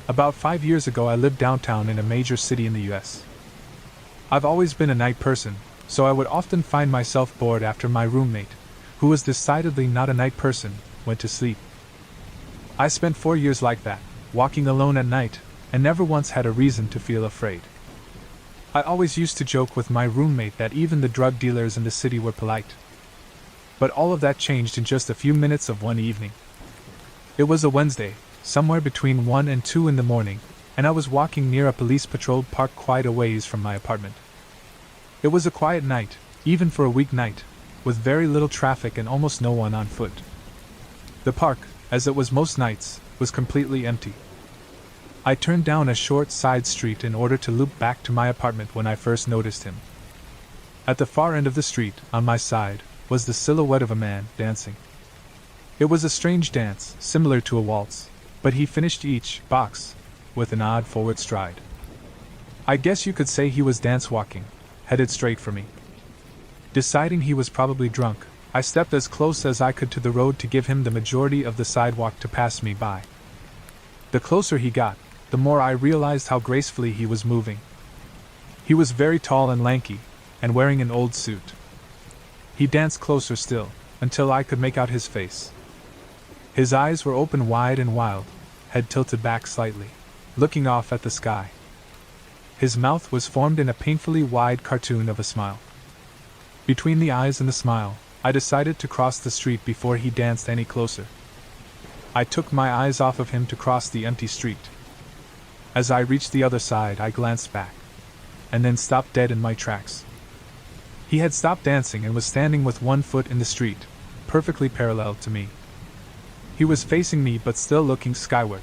About 5 years ago, I lived downtown in a major city in the US. I've always been a night person, so I would often find myself bored after my roommate, who was decidedly not a night person, went to sleep. I spent 4 years like that, walking alone at night, and never once had a reason to feel afraid. I always used to joke with my roommate that even the drug dealers in the city were polite. But all of that changed in just a few minutes of one evening. It was a Wednesday, somewhere between 1 and 2 in the morning, and I was walking near a police-patrolled park quite a ways from my apartment. It was a quiet night, even for a weeknight, with very little traffic and almost no one on foot. The park, as it was most nights, was completely empty. I turned down a short side street in order to loop back to my apartment when I first noticed him. At the far end of the street, on my side, was the silhouette of a man dancing. It was a strange dance, similar to a waltz, but he finished each box with an odd forward stride. I guess you could say he was dance walking, headed straight for me. Deciding he was probably drunk, I stepped as close as I could to the road to give him the majority of the sidewalk to pass me by. The closer he got, the more I realized how gracefully he was moving. He was very tall and lanky, and wearing an old suit. He danced closer still, until I could make out his face. His eyes were open wide and wild, head tilted back slightly, looking off at the sky. His mouth was formed in a painfully wide cartoon of a smile. Between the eyes and the smile, I decided to cross the street before he danced any closer. I took my eyes off of him to cross the empty street. As I reached the other side, I glanced back, and then stopped dead in my tracks. He had stopped dancing and was standing with one foot in the street, perfectly parallel to me. He was facing me but still looking skyward,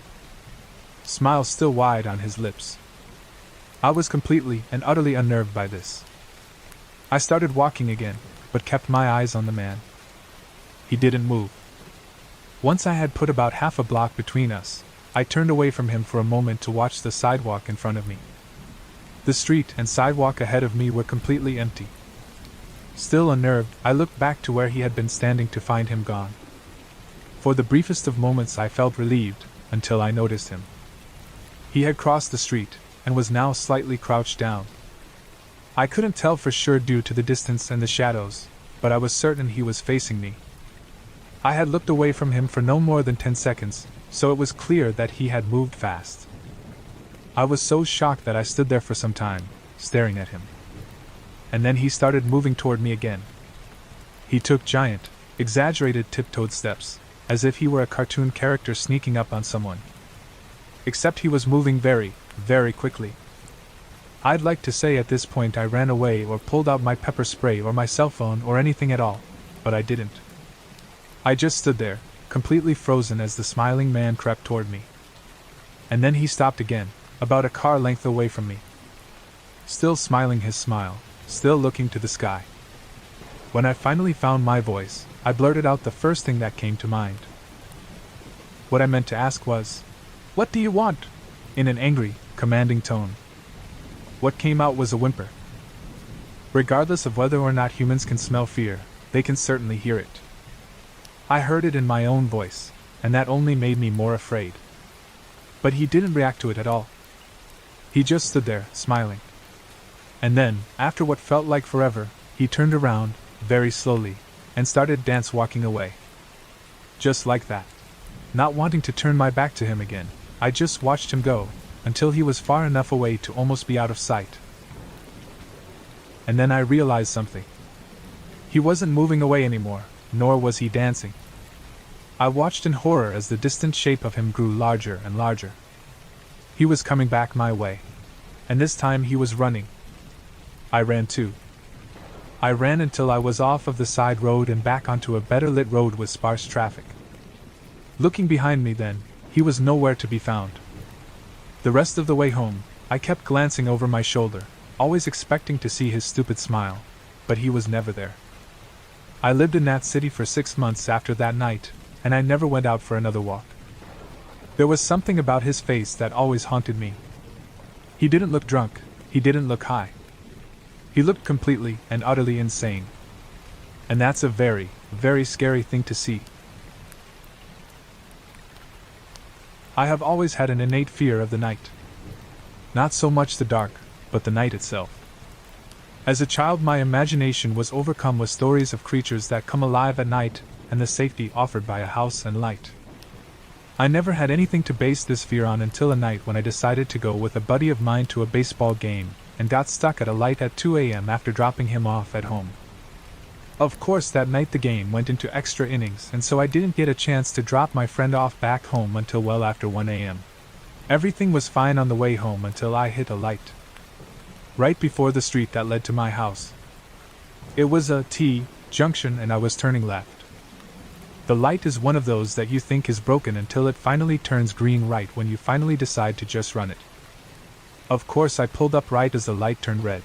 smile still wide on his lips. I was completely and utterly unnerved by this. I started walking again, but kept my eyes on the man. He didn't move. Once I had put about half a block between us, I turned away from him for a moment to watch the sidewalk in front of me. The street and sidewalk ahead of me were completely empty. Still unnerved, I looked back to where he had been standing to find him gone. For the briefest of moments I felt relieved, until I noticed him. He had crossed the street, and was now slightly crouched down. I couldn't tell for sure due to the distance and the shadows, but I was certain he was facing me. I had looked away from him for no more than 10 seconds, so it was clear that he had moved fast. I was so shocked that I stood there for some time, staring at him. And then he started moving toward me again. He took giant, exaggerated tiptoed steps, as if he were a cartoon character sneaking up on someone. Except he was moving very, very quickly. I'd like to say at this point I ran away or pulled out my pepper spray or my cell phone or anything at all, but I didn't. I just stood there, completely frozen as the smiling man crept toward me. And then he stopped again, about a car length away from me. Still smiling his smile, still looking to the sky. When I finally found my voice, I blurted out the first thing that came to mind. What I meant to ask was, "What do you want?" in an angry, commanding tone. What came out was a whimper. Regardless of whether or not humans can smell fear, they can certainly hear it. I heard it in my own voice, and that only made me more afraid. But he didn't react to it at all. He just stood there, smiling. And then, after what felt like forever, he turned around, very slowly, and started dance walking away. Just like that. Not wanting to turn my back to him again, I just watched him go, until he was far enough away to almost be out of sight. And then I realized something. He wasn't moving away anymore, nor was he dancing. I watched in horror as the distant shape of him grew larger and larger. He was coming back my way. And this time he was running. I ran too. I ran until I was off of the side road and back onto a better lit road with sparse traffic. Looking behind me then, he was nowhere to be found. The rest of the way home, I kept glancing over my shoulder, always expecting to see his stupid smile, but he was never there. I lived in that city for 6 months after that night, and I never went out for another walk. There was something about his face that always haunted me. He didn't look drunk, he didn't look high. He looked completely and utterly insane. And that's a very, very scary thing to see. I have always had an innate fear of the night. Not so much the dark, but the night itself. As a child, my imagination was overcome with stories of creatures that come alive at night and the safety offered by a house and light. I never had anything to base this fear on until a night when I decided to go with a buddy of mine to a baseball game and got stuck at a light at 2 a.m. after dropping him off at home. Of course, that night the game went into extra innings, and so I didn't get a chance to drop my friend off back home until well after 1 a.m. Everything was fine on the way home until I hit a light right before the street that led to my house. It was a T-junction and I was turning left. The light is one of those that you think is broken until it finally turns green right when you finally decide to just run it. Of course, I pulled up right as the light turned red.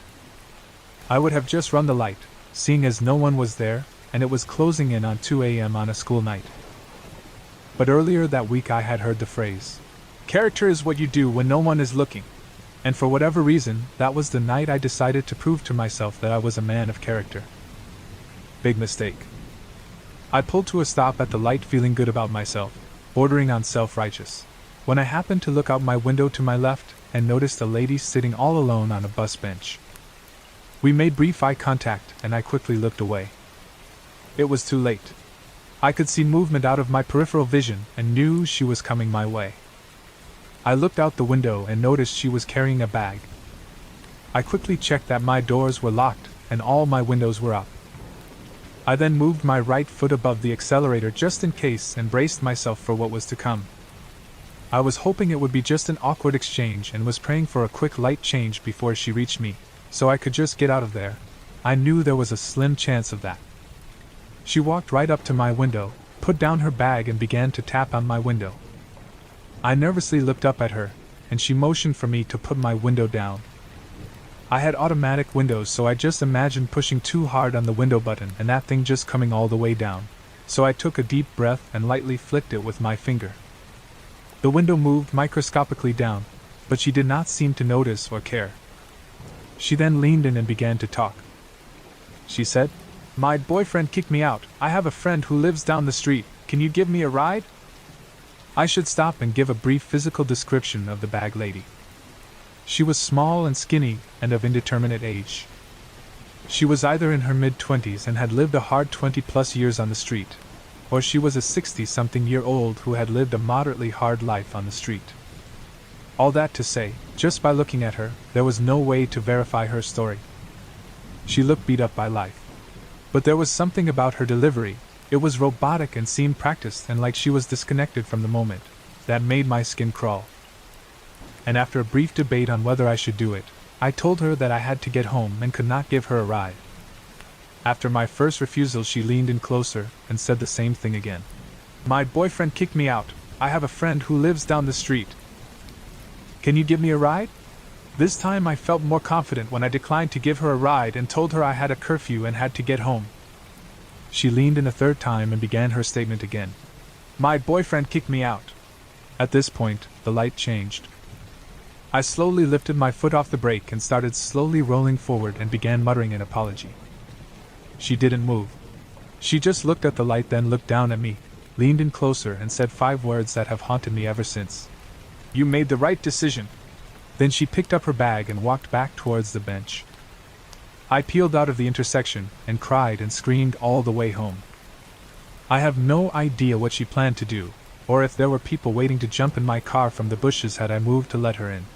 I would have just run the light, seeing as no one was there, and it was closing in on 2 a.m. on a school night. But earlier that week I had heard the phrase, "Character is what you do when no one is looking." And for whatever reason, that was the night I decided to prove to myself that I was a man of character. Big mistake. I pulled to a stop at the light feeling good about myself, bordering on self-righteous, when I happened to look out my window to my left and noticed a lady sitting all alone on a bus bench. We made brief eye contact and I quickly looked away. It was too late. I could see movement out of my peripheral vision and knew she was coming my way. I looked out the window and noticed she was carrying a bag. I quickly checked that my doors were locked and all my windows were up. I then moved my right foot above the accelerator just in case and braced myself for what was to come. I was hoping it would be just an awkward exchange and was praying for a quick light change before she reached me, so I could just get out of there. I knew there was a slim chance of that. She walked right up to my window, put down her bag and began to tap on my window. I nervously looked up at her, and she motioned for me to put my window down. I had automatic windows, so I just imagined pushing too hard on the window button and that thing just coming all the way down, so I took a deep breath and lightly flicked it with my finger. The window moved microscopically down, but she did not seem to notice or care. She then leaned in and began to talk. She said, "My boyfriend kicked me out. I have a friend who lives down the street. Can you give me a ride?" I should stop and give a brief physical description of the bag lady. She was small and skinny and of indeterminate age. She was either in her mid-20s and had lived a hard 20-plus years on the street, or she was a 60-something-year-old who had lived a moderately hard life on the street. All that to say, just by looking at her, there was no way to verify her story. She looked beat up by life. But there was something about her delivery, it was robotic and seemed practiced and like she was disconnected from the moment, that made my skin crawl. And after a brief debate on whether I should do it, I told her that I had to get home and could not give her a ride. After my first refusal, she leaned in closer and said the same thing again. "My boyfriend kicked me out. I have a friend who lives down the street. Can you give me a ride?" This time I felt more confident when I declined to give her a ride and told her I had a curfew and had to get home. She leaned in a third time and began her statement again. "My boyfriend kicked me out." At this point, the light changed. I slowly lifted my foot off the brake and started slowly rolling forward and began muttering an apology. She didn't move. She just looked at the light, then looked down at me, leaned in closer and said 5 words that have haunted me ever since. "You made the right decision." Then she picked up her bag and walked back towards the bench. I peeled out of the intersection and cried and screamed all the way home. I have no idea what she planned to do, or if there were people waiting to jump in my car from the bushes had I moved to let her in.